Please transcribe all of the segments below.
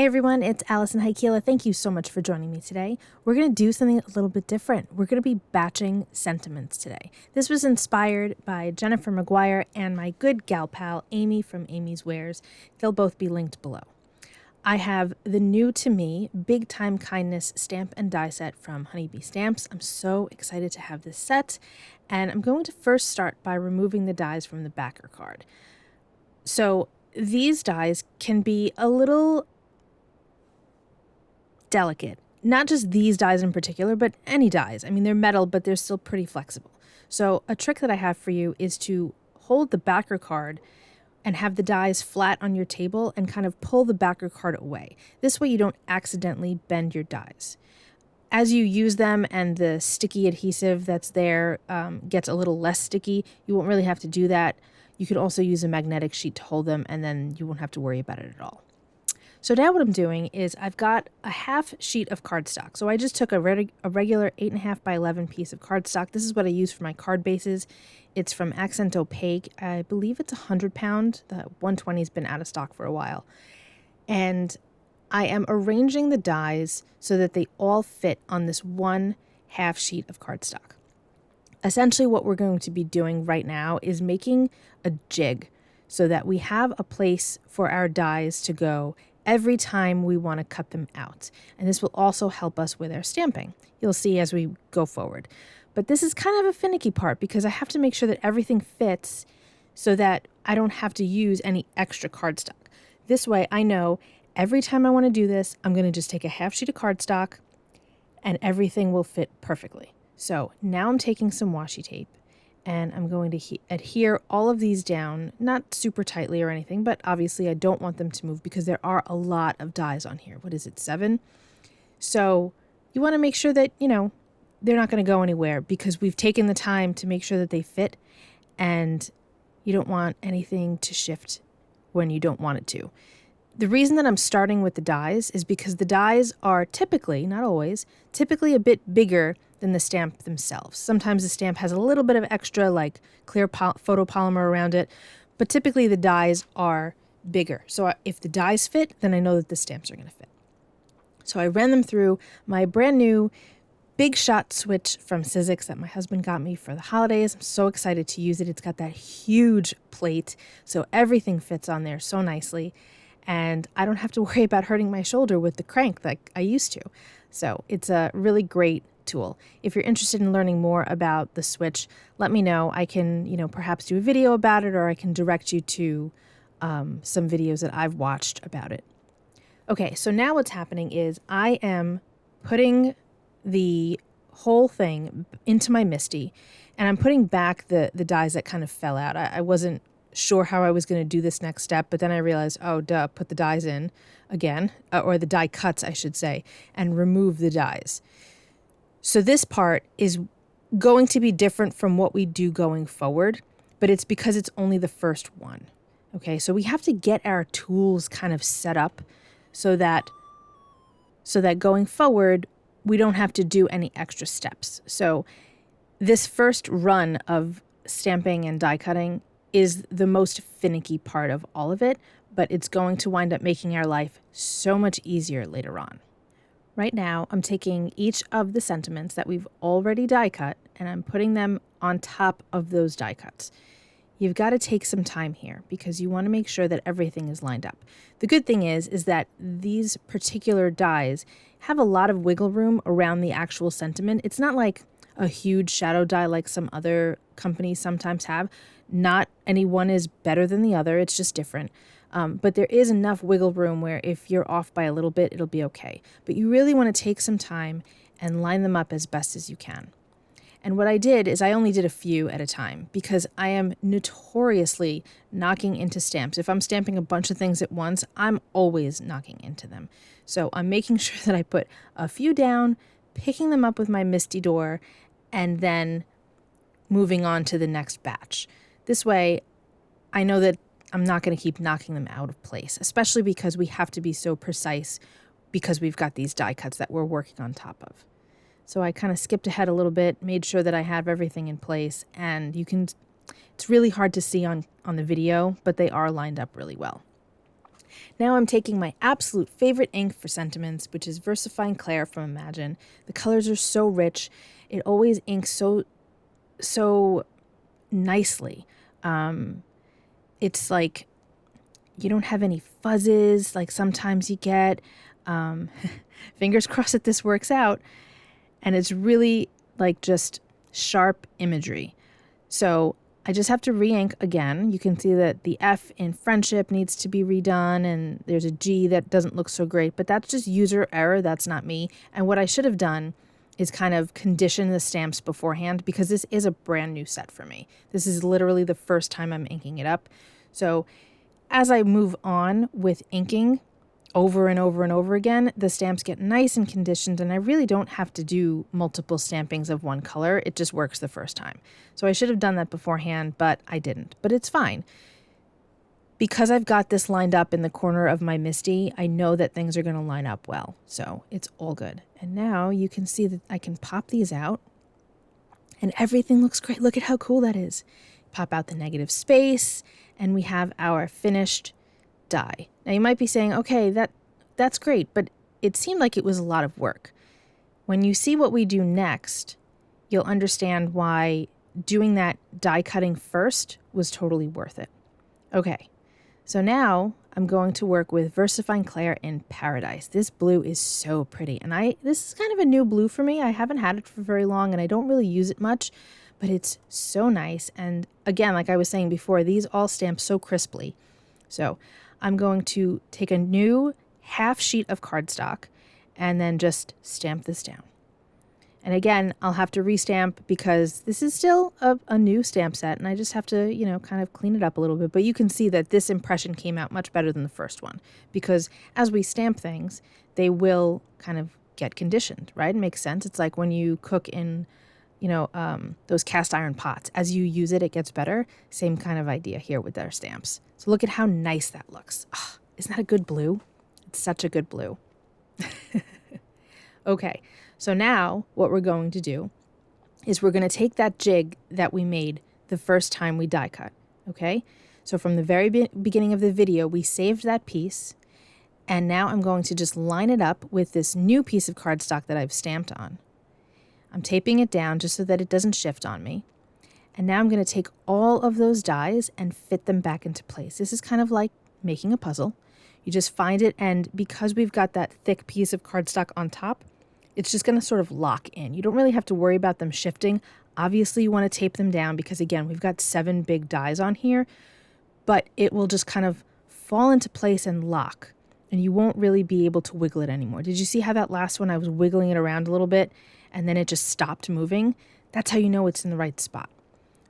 Hey everyone, it's Alison Heikkila. Thank you so much for joining me today. We're going to do something a little bit different. We're going to be batching sentiments today. This was inspired by Jennifer McGuire and my good gal pal, Amy from Amy's Wares. They'll both be linked below. I have the new to me Big Time Kindness stamp and die set from Honeybee Stamps. I'm so excited to have this set, and I'm going to first start by removing the dies from the backer card. So these dies can be a little delicate. Not just these dies in particular, but any dies. I mean, they're metal, but they're still pretty flexible. So a trick that I have for you is to hold the backer card and have the dies flat on your table and kind of pull the backer card away. This way you don't accidentally bend your dies. As you use them and the sticky adhesive that's there gets a little less sticky, you won't really have to do that. You could also use a magnetic sheet to hold them, and then you won't have to worry about it at all. So now what I'm doing is I've got a half sheet of cardstock. So I just took a regular 8.5 by 11 piece of cardstock. This is what I use for my card bases. It's from Accent Opaque. I believe it's 100 pound. The 120 has been out of stock for a while. And I am arranging the dies so that they all fit on this one half sheet of cardstock. Essentially what we're going to be doing right now is making a jig so that we have a place for our dies to go every time we want to cut them out. And this will also help us with our stamping. You'll see as we go forward. But this is kind of a finicky part because I have to make sure that everything fits so that I don't have to use any extra cardstock. This way I know every time I want to do this, I'm going to just take a half sheet of cardstock and everything will fit perfectly. So now I'm taking some washi tape and I'm going to adhere all of these down, not super tightly or anything, but obviously I don't want them to move because there are a lot of dies on here. What is it, 7? So you want to make sure that, they're not going to go anywhere because we've taken the time to make sure that they fit, and you don't want anything to shift when you don't want it to. The reason that I'm starting with the dies is because the dies are typically, not always, typically a bit bigger than the stamp themselves. Sometimes the stamp has a little bit of extra like clear photopolymer around it, but typically the dies are bigger. So if the dies fit, then I know that the stamps are going to fit. So I ran them through my brand new Big Shot switch from Sizzix that my husband got me for the holidays. I'm so excited to use it. It's got that huge plate, so everything fits on there so nicely. And I don't have to worry about hurting my shoulder with the crank like I used to. So it's a really great tool. If you're interested in learning more about the switch, let me know. I can, perhaps do a video about it, or I can direct you to some videos that I've watched about it. Okay, so now what's happening is I am putting the whole thing into my MISTI, and I'm putting back the dies that kind of fell out. I wasn't sure how I was going to do this next step, but then I realized, put the dies in again, or the die cuts, I should say, and remove the dies. So this part is going to be different from what we do going forward, but it's because it's only the first one. Okay, so we have to get our tools kind of set up so that going forward, we don't have to do any extra steps. So this first run of stamping and die cutting is the most finicky part of all of it, but it's going to wind up making our life so much easier later on. Right now, I'm taking each of the sentiments that we've already die cut and I'm putting them on top of those die cuts. You've got to take some time here because you want to make sure that everything is lined up. The good thing is that these particular dies have a lot of wiggle room around the actual sentiment. It's not like a huge shadow die like some other companies sometimes have. Not any one is better than the other. It's just different. But there is enough wiggle room where if you're off by a little bit, it'll be okay. But you really want to take some time and line them up as best as you can. And what I did is I only did a few at a time because I am notoriously knocking into stamps. If I'm stamping a bunch of things at once, I'm always knocking into them. So I'm making sure that I put a few down, picking them up with my MISTI door, and then moving on to the next batch. This way, I know that I'm not going to keep knocking them out of place, especially because we have to be so precise because we've got these die cuts that we're working on top of. So I kind of skipped ahead a little bit, made sure that I have everything in place, and it's really hard to see on the video, but they are lined up really well. Now I'm taking my absolute favorite ink for sentiments, which is VersaFine Clair from Imagine. The colors are so rich. It always inks so nicely. It's like you don't have any fuzzes like sometimes you get. Fingers crossed that this works out. And it's really like just sharp imagery. So I just have to re-ink again. You can see that the F in friendship needs to be redone, and there's a G that doesn't look so great, but that's just user error. That's not me. And what I should have done is kind of condition the stamps beforehand, because this is a brand new set for me. This is literally the first time I'm inking it up. So as I move on with inking over and over and over again, the stamps get nice and conditioned, and I really don't have to do multiple stampings of one color. It just works the first time. So I should have done that beforehand, but I didn't. But it's fine. Because I've got this lined up in the corner of my Misty, I know that things are going to line up well. So it's all good. And now you can see that I can pop these out, and everything looks great. Look at how cool that is. Pop out the negative space, and we have our finished die. Now you might be saying, okay, that's great, but it seemed like it was a lot of work. When you see what we do next, you'll understand why doing that die cutting first was totally worth it. Okay, so now I'm going to work with VersaFine Clair in Paradise. This blue is so pretty, and this is kind of a new blue for me. I haven't had it for very long, and I don't really use it much, but it's so nice. And again, like I was saying before, these all stamp so crisply. So I'm going to take a new half sheet of cardstock and then just stamp this down. And again, I'll have to restamp because this is still a new stamp set, and I just have to, kind of clean it up a little bit. But you can see that this impression came out much better than the first one, because as we stamp things, they will kind of get conditioned, right? It makes sense. It's like when you cook in, those cast iron pots. As you use it, it gets better. Same kind of idea here with our stamps. So look at how nice that looks. Oh, isn't that a good blue? It's such a good blue. Okay, so now what we're going to do is we're going to take that jig that we made the first time we die cut, okay? So from the very beginning of the video, we saved that piece, and now I'm going to just line it up with this new piece of cardstock that I've stamped on. I'm taping it down just so that it doesn't shift on me. And now I'm going to take all of those dies and fit them back into place. This is kind of like making a puzzle. You just find it, and because we've got that thick piece of cardstock on top, it's just going to sort of lock in. You don't really have to worry about them shifting. Obviously, you want to tape them down because, again, we've got 7 big dies on here, but it will just kind of fall into place and lock, and you won't really be able to wiggle it anymore. Did you see how that last one, I was wiggling it around a little bit, and then it just stopped moving? That's how you know it's in the right spot.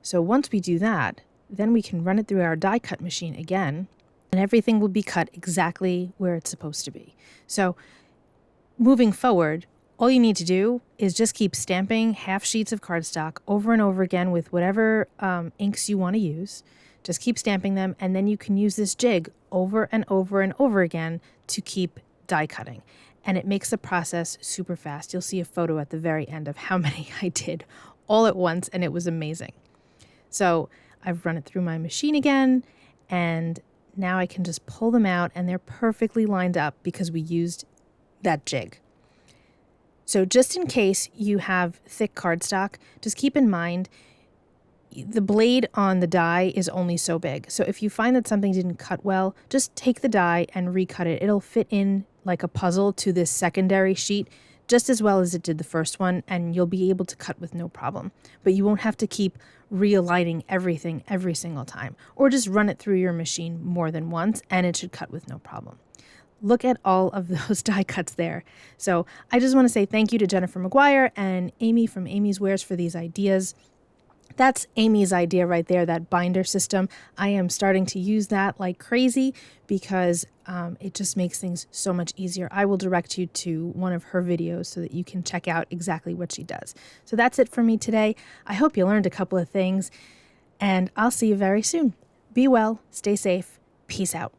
So once we do that, then we can run it through our die cut machine again, and everything will be cut exactly where it's supposed to be. So moving forward, all you need to do is just keep stamping half sheets of cardstock over and over again with whatever inks you want to use. Just keep stamping them, and then you can use this jig over and over and over again to keep die cutting. And it makes the process super fast. You'll see a photo at the very end of how many I did all at once, and it was amazing. So I've run it through my machine again, and now I can just pull them out, and they're perfectly lined up because we used that jig. So just in case you have thick cardstock, just keep in mind the blade on the die is only so big. So if you find that something didn't cut well, just take the die and recut it. It'll fit in like a puzzle to this secondary sheet just as well as it did the first one, and you'll be able to cut with no problem. But you won't have to keep realigning everything every single time, or just run it through your machine more than once and it should cut with no problem. Look at all of those die cuts there. So I just want to say thank you to Jennifer McGuire and Amy from Amy's Wares for these ideas. That's Amy's idea right there, that binder system. I am starting to use that like crazy because it just makes things so much easier. I will direct you to one of her videos so that you can check out exactly what she does. So that's it for me today. I hope you learned a couple of things, and I'll see you very soon. Be well, stay safe, peace out.